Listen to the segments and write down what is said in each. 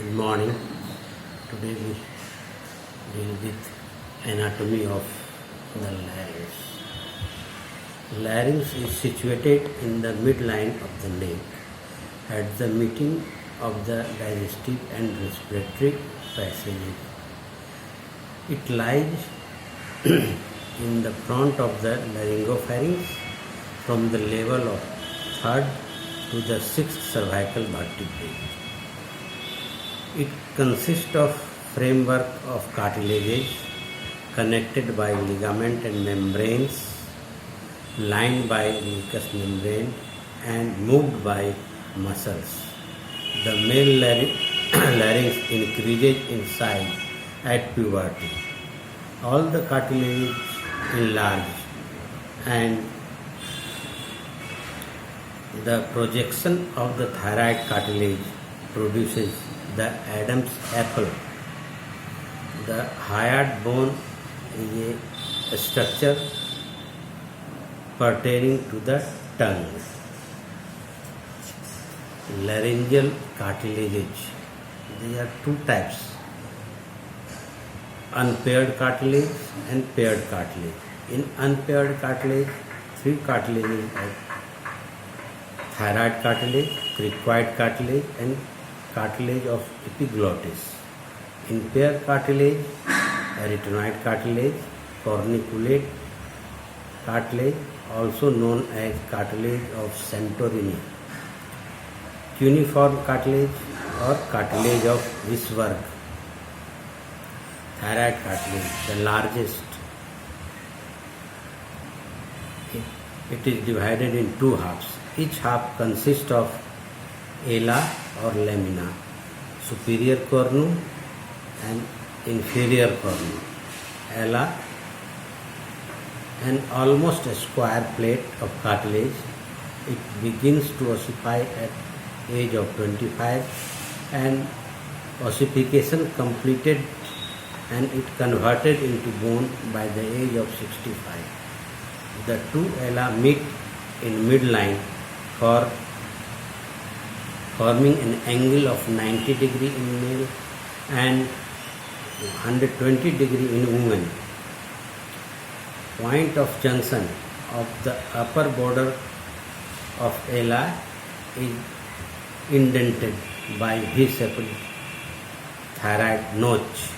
Good morning. Today we deal with anatomy of the larynx. Larynx is situated in the midline of the neck at the meeting of the digestive and respiratory passages. It lies in the front of the laryngopharynx from the level of third to the sixth cervical vertebrae. It consists of framework of cartilages connected by ligament and membranes, lined by mucous membrane and moved by muscles. The male larynx increases in size at puberty. All the cartilages enlarge and the projection of the thyroid cartilage produces the Adam's apple. The hyoid bone is a structure pertaining to the tongue. Laryngeal cartilages. There are two types: unpaired cartilage and paired cartilage. In unpaired cartilage, three cartilages are thyroid cartilage, cricoid cartilage and cartilage of epiglottis. In paired cartilage, arytenoid cartilage, corniculate cartilage, also known as cartilage of Santorini, cuneiform cartilage or cartilage of Wisberg. Thyroid cartilage, the largest. It is divided in two halves. Each half consists of ala or lamina, superior cornu and inferior cornu. Ala, an almost a square plate of cartilage. It begins to ossify at age of 25 and ossification completed and it converted into bone by the age of 65. The two ala meet in midline for forming an angle of 90 degree in male and 120 degree in woman. Point of junction of the upper border of ala is indented by V-shaped thyroid notch.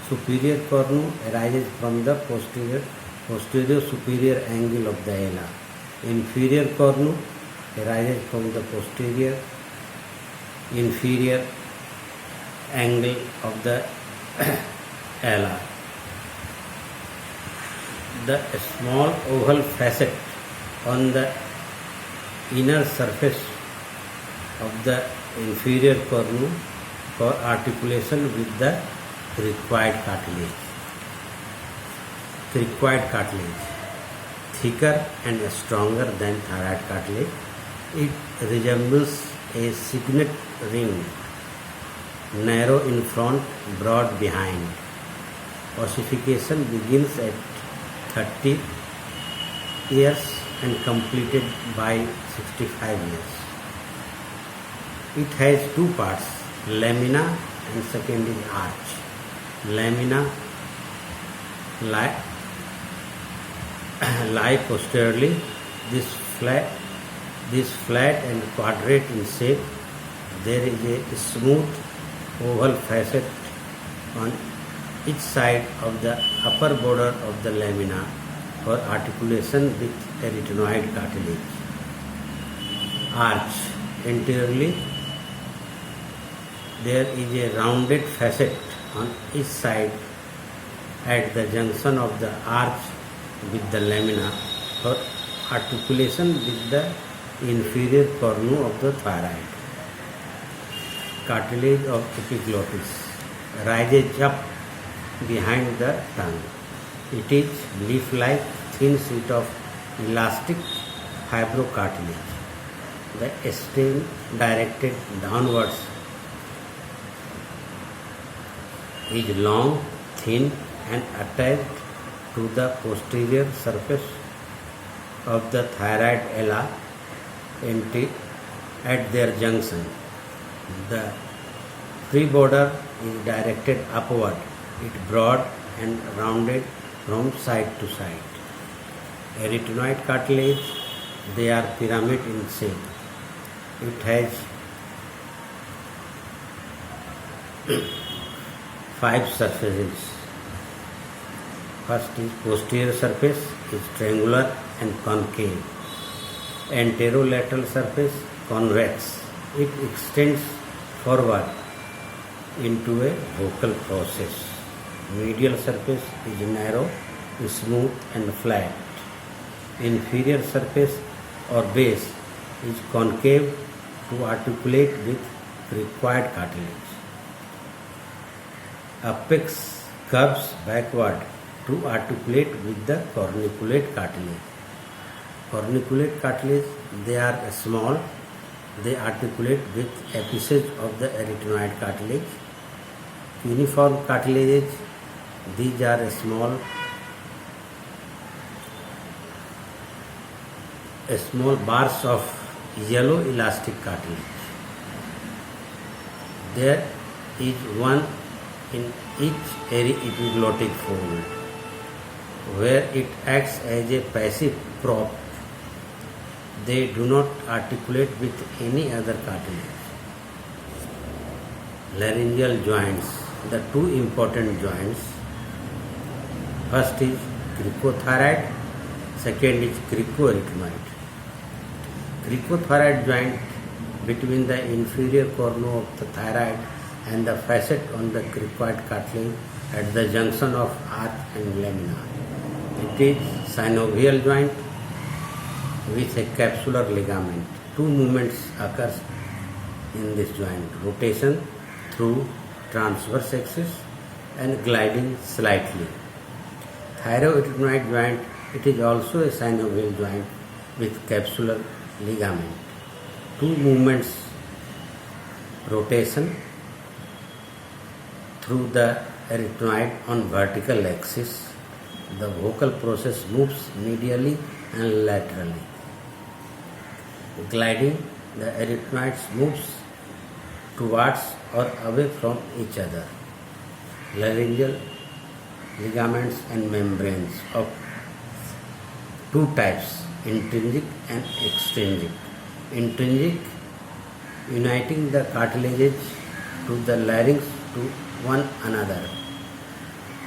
Superior cornu arises from the posterior superior angle of the ala. Inferior cornu arises from the posterior inferior angle of the ala. The small oval facet on the inner surface of the inferior cornu for articulation with the cricoid cartilage. Cricoid cartilage, thicker and stronger than thyroid cartilage. It resembles a signet ring, narrow in front, broad behind. Ossification begins at 30 years and completed by 65 years. It has two parts, lamina and second is arch. Lamina lie posteriorly. This flat and quadrate in shape. There is a smooth oval facet on each side of the upper border of the lamina for articulation with arytenoid cartilage. Arch. Anteriorly, there is a rounded facet on each side at the junction of the arch with the lamina for articulation with the inferior cornu of the thyroid. Cartilage of epiglottis rises up behind the tongue. It is leaf-like thin sheet of elastic fibrocartilage. The stem directed downwards is long, thin and attached to the posterior surface of the thyroid ala. At their junction, the preborder is directed upward. It broad and rounded from side to side. Arytenoid cartilage, they are pyramid in shape. It has 5 surfaces. First is posterior surface is triangular and concave. Anterolateral surface convex. It extends forward into a vocal process. Medial surface is narrow, smooth and flat. Inferior surface or base is concave to articulate with cricoid cartilage. Apex curves backward to articulate with the corniculate cartilage. Corniculate cartilage, they are small. They articulate with apices of the arytenoid cartilage. Cuneiform cartilages, these are small bars of yellow elastic cartilage. There is one in each epiglottic fold, where it acts as a passive prop. They do not articulate with any other cartilage. Laryngeal joints, the 2 important joints. First is cricothyroid, second is cricoarytenoid. Cricothyroid joint between the inferior cornu of the thyroid and the facet on the cricoid cartilage at the junction of arch and lamina. It is synovial joint with a capsular ligament. 2 movements occurs in this joint: rotation through transverse axis and gliding slightly. Thyroarytenoid joint, it is also a synovial joint with capsular ligament. 2 movements: rotation through the arytenoid on vertical axis. The vocal process moves medially and laterally. Gliding, the arytenoids moves towards or away from each other. Laryngeal ligaments and membranes of 2 types, intrinsic and extrinsic. Intrinsic, uniting the cartilages to the larynx to one another.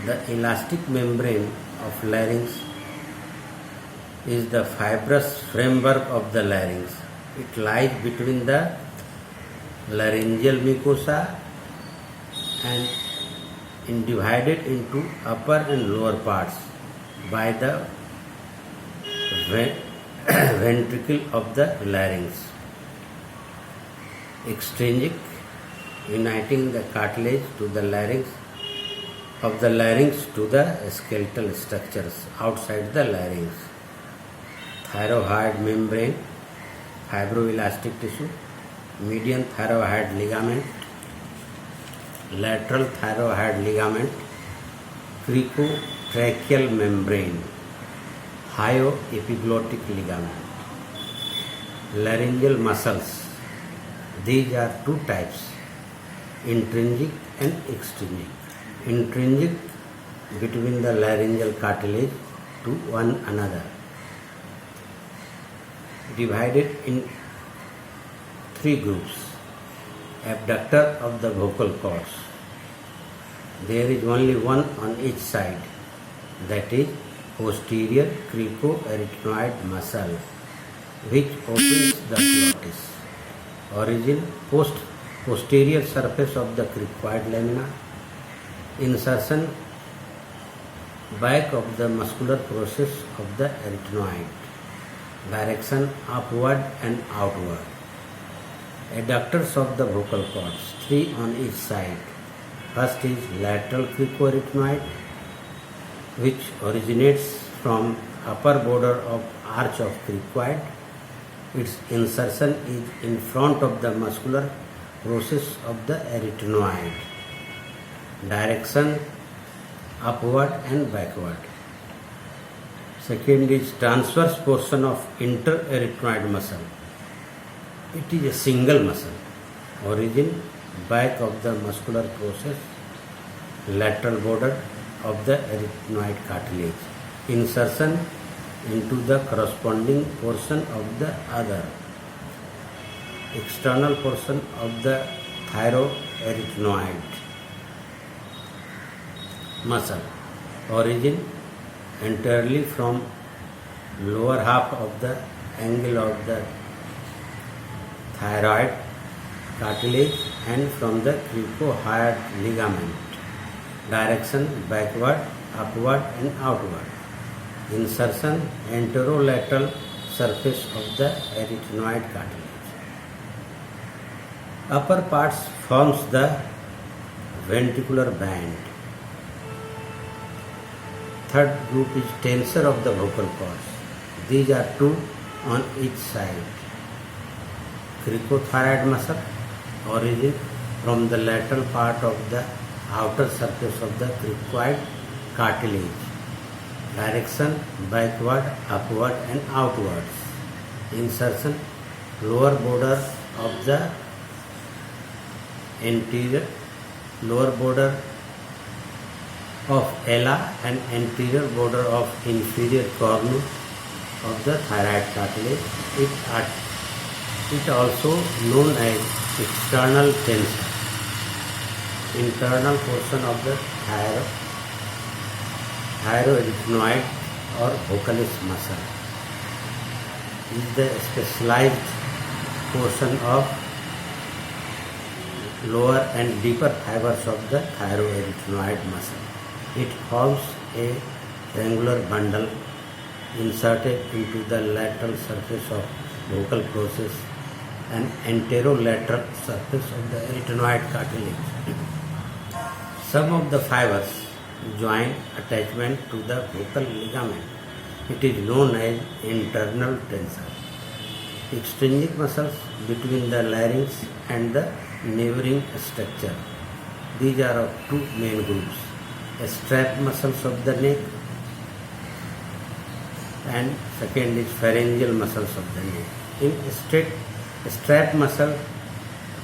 The elastic membrane of larynx is the fibrous framework of the larynx. It lies between the laryngeal mucosa and is divided into upper and lower parts by the ventricle of the larynx. Extrinsic, uniting the cartilage to the larynx of the larynx to the skeletal structures outside the larynx. Thyroid membrane, fibroelastic tissue, median thyroid ligament, lateral thyroid ligament, cricotracheal membrane, hyoepiglottic ligament. Laryngeal muscles, these are 2 types, intrinsic and extrinsic. Intrinsic, between the laryngeal cartilage to one another, divided in 3 groups. Abductor of the vocal cords, there is only one on each side, that is posterior cricoarytenoid muscle, which opens the glottis. Origin, posterior surface of the cricoid lamina. Insertion, back of the muscular process of the arytenoid. Direction, upward and outward. Adductors of the vocal cords, 3 on each side. First is lateral cricoarytenoid, which originates from upper border of arch of cricoid. Its insertion is in front of the muscular process of the arytenoid. Direction, upward and backward. Second is transverse portion of interarytenoid muscle. It is a single muscle. Origin, back of the muscular process, lateral border of the arytenoid cartilage. Insertion into the corresponding portion of the other external portion of the thyroarytenoid muscle. Origin entirely from lower half of the angle of the thyroid cartilage and from the cricoid ligament. Direction backward, upward and outward. Insertion anterolateral surface of the arytenoid cartilage. Upper parts forms the ventricular band. Third group is tensor of the vocal cords. These are two on each side. Cricothyroid muscle, origin from the lateral part of the outer surface of the cricoid cartilage. Direction backward, upward and outwards. Insertion lower border of the lower border of ala and anterior border of inferior cornu of the thyroid cartilage. It also known as external tensor. Internal portion of the thyroarytenoid or vocalis muscle is the specialized portion of lower and deeper fibers of the thyroarytenoid muscle. It forms a triangular bundle inserted into the lateral surface of vocal process and anterolateral surface of the arytenoid cartilage. Some of the fibers join attachment to the vocal ligament. It is known as internal tensor. Extrinsic muscles between the larynx and the neighboring structure. These are of two main groups: strap muscles of the neck and second is pharyngeal muscles of the neck. In strap muscle,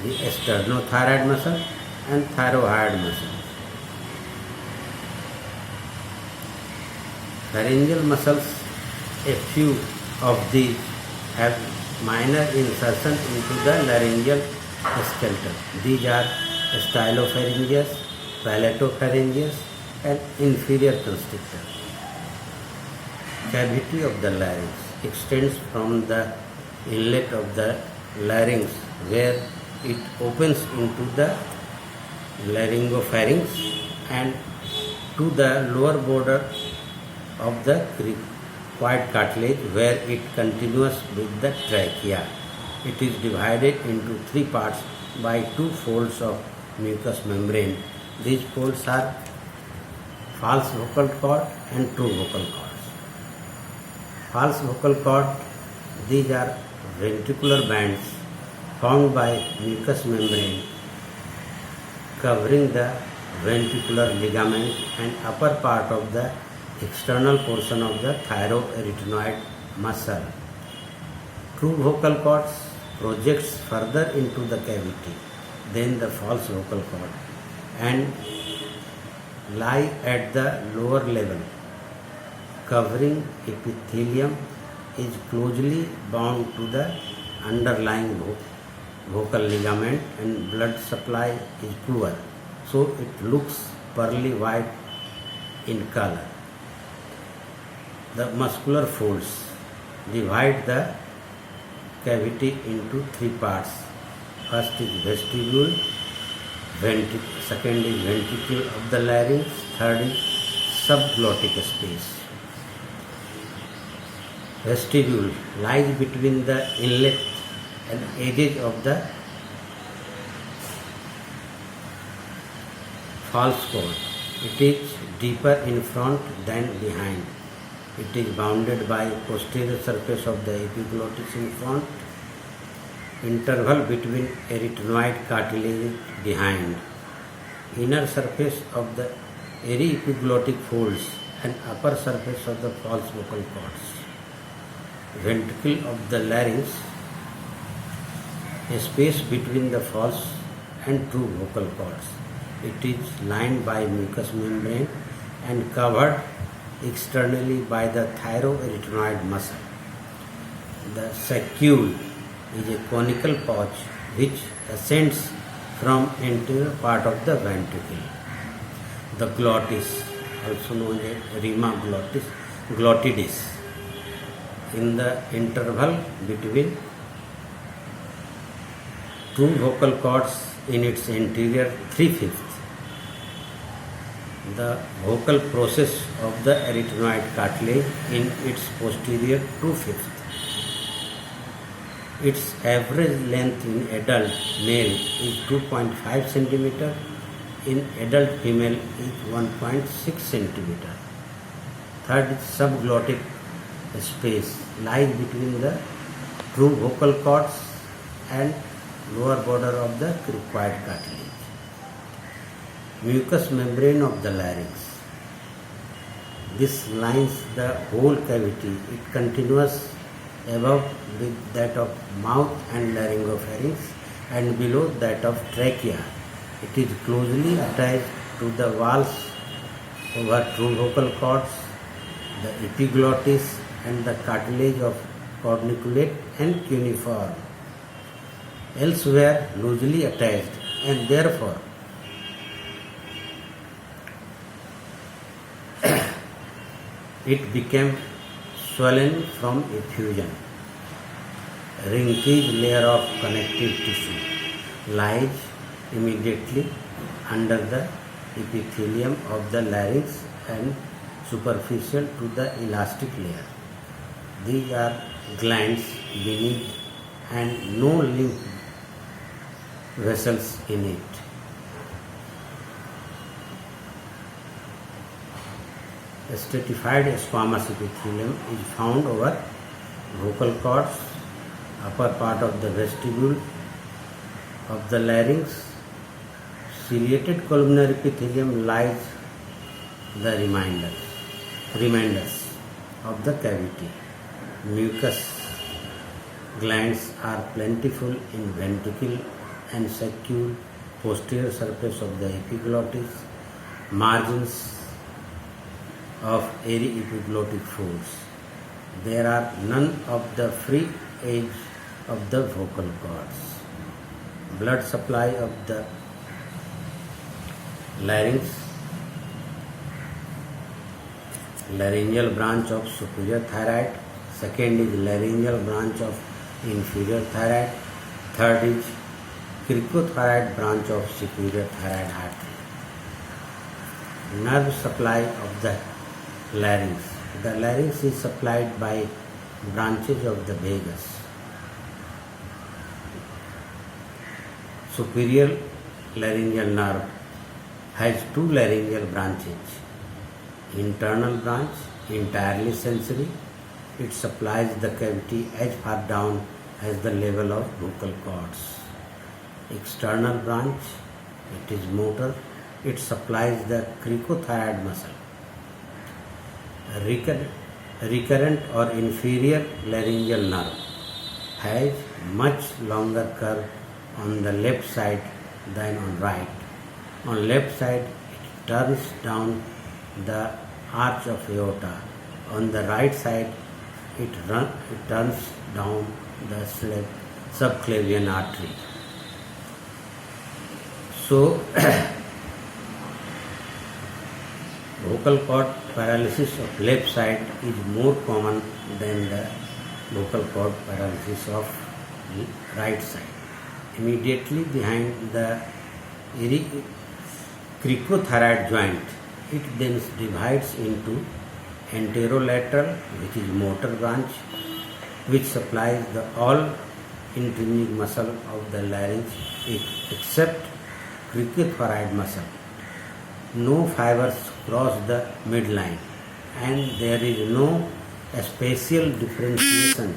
the sternothyroid muscle and thyroid muscle. Pharyngeal muscles, a few of these have minor insertion into the laryngeal skeleton. These are stylopharyngeus, palatopharyngeus and inferior constrictor. Cavity of the larynx extends from the inlet of the larynx where it opens into the laryngopharynx and to the lower border of the cricoid cartilage where it continues with the trachea. It is divided into three parts by two folds of mucous membrane. These folds are false vocal cord and true vocal cords. False vocal cord, these are ventricular bands formed by mucous membrane covering the ventricular ligament and upper part of the external portion of the thyroarytenoid muscle. True vocal cords projects further into the cavity than the false vocal cord and lie at the lower level. Covering epithelium is closely bound to the underlying vocal ligament and blood supply is poor, so it looks pearly white in color. The muscular folds divide the cavity into three parts. First is vestibule, second is ventricle of the larynx, third is subglottic space. Vestibule lies between the inlet and edges of the false cord. It is deeper in front than behind. It is bounded by posterior surface of the epiglottis in front, interval between arytenoid cartilage behind, inner surface of the aryepiglottic folds and upper surface of the false vocal cords. Ventricle of the larynx, a space between the false and true vocal cords. It is lined by mucous membrane and covered externally by the thyroarytenoid muscle. The saccule is a conical pouch which ascends from anterior part of the ventricle. The glottis, also known as rima glottidis, in the interval between two vocal cords in its anterior 3/5. The vocal process of the arytenoid cartilage in its posterior 2/5. Its average length in adult male is 2.5 cm. In adult female is 1.6 cm. Third, subglottic space lies between the true vocal cords and lower border of the cricoid cartilage. Mucous membrane of the larynx. This lines the whole cavity. It continues above with that of mouth and laryngopharynx and below that of trachea. It is closely attached to the walls over true vocal cords, the epiglottis and the cartilage of corniculate and cuneiform. Elsewhere loosely attached, and therefore it became swollen from effusion. Ringed layer of connective tissue lies immediately under the epithelium of the larynx and superficial to the elastic layer. These are glands beneath and no lymph vessels in it. A stratified squamous epithelium is found over vocal cords, upper part of the vestibule of the larynx. Ciliated columnar epithelium lies the remainders of the cavity. Mucous glands are plentiful in ventricle and saccule, posterior surface of the epiglottis, margins of airy epiglottic folds. There are none of the free edge of the vocal cords. Blood supply of the larynx. Laryngeal branch of superior thyroid. Second is laryngeal branch of inferior thyroid. Third is cricothyroid branch of superior thyroid artery. Nerve supply of the larynx. The larynx is supplied by branches of the vagus. Superior laryngeal nerve has two laryngeal branches. Internal branch, entirely sensory. It supplies the cavity as far down as the level of vocal cords. External branch, it is motor. It supplies the cricothyroid muscle. Recurrent or inferior laryngeal nerve has much longer curve on the left side than on right. On left side, it turns down the arch of aorta. On the right side, it turns down the subclavian artery. So, vocal cord paralysis of left side is more common than the vocal cord paralysis of right side. Immediately behind the cricothyroid joint, it then divides into anterolateral, which is motor branch, which supplies the all intrinsic muscle of the larynx except cricothyroid muscle. No fibers cross the midline, and there is no spatial differentiation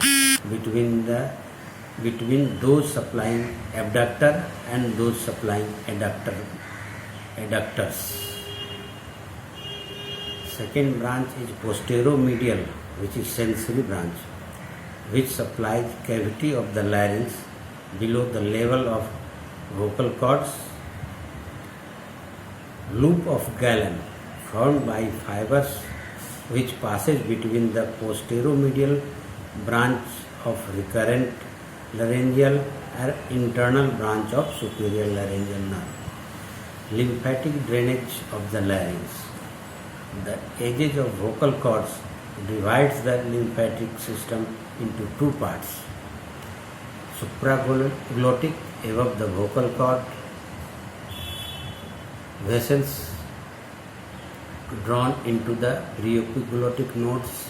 between those supplying abductor and those supplying adductors. Second branch is posteromedial, which is sensory branch, which supplies cavity of the larynx below the level of vocal cords. Loop of Gallen formed by fibers which passes between the posteromedial branch of recurrent laryngeal and internal branch of superior laryngeal nerve. Lymphatic drainage of the larynx. The edges of vocal cords divides the lymphatic system into two parts. Supraglottic above the vocal cord vessels drawn into the preepiglottic nodes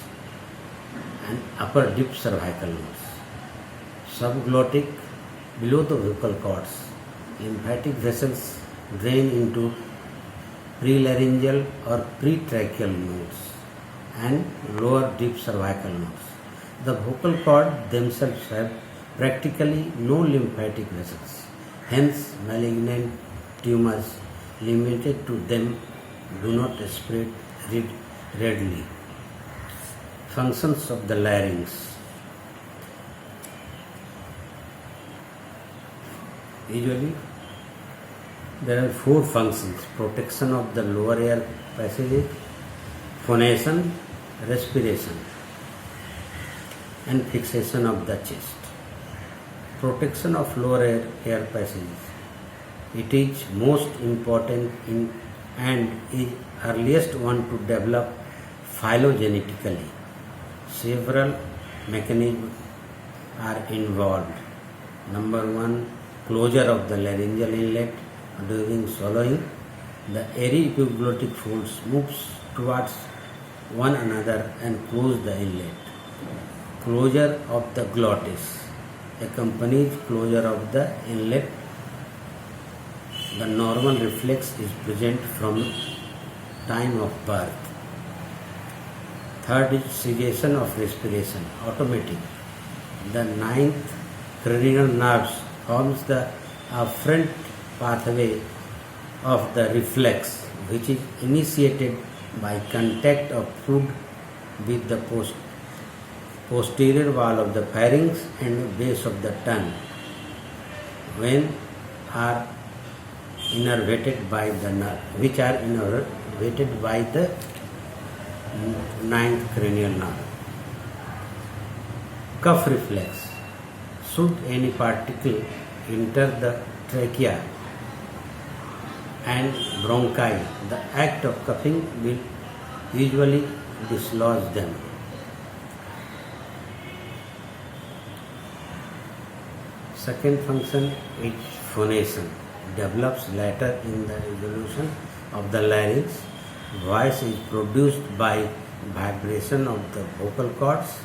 and upper deep cervical nodes. Subglottic below the vocal cords. Lymphatic vessels drain into prelaryngeal or pretracheal nodes and lower deep cervical nodes. The vocal cord themselves have practically no lymphatic vessels. Hence, malignant tumors limited to them do not spread readily. Functions of the larynx. Usually, there are four functions: protection of the lower air passages, phonation, respiration, and fixation of the chest. Protection of lower air passages. It is most important and is earliest one to develop phylogenetically. Several mechanisms are involved. Number one, closure of the laryngeal inlet during swallowing. The airy epiglottic folds moves towards one another and close the inlet. Closure of the glottis accompanies closure of the inlet. The normal reflex is present from time of birth. Third is cessation of respiration, automatic. The ninth cranial nerves forms the afferent pathway of the reflex, which is initiated by contact of food with the posterior wall of the pharynx and base of the tongue, when are innervated by the nerve, which are innervated by the ninth cranial nerve. Cough reflex. Should any particle enter the trachea and bronchi, the act of coughing will usually dislodge them. Second function is phonation. Develops later in the evolution of the larynx. Voice is produced by vibration of the vocal cords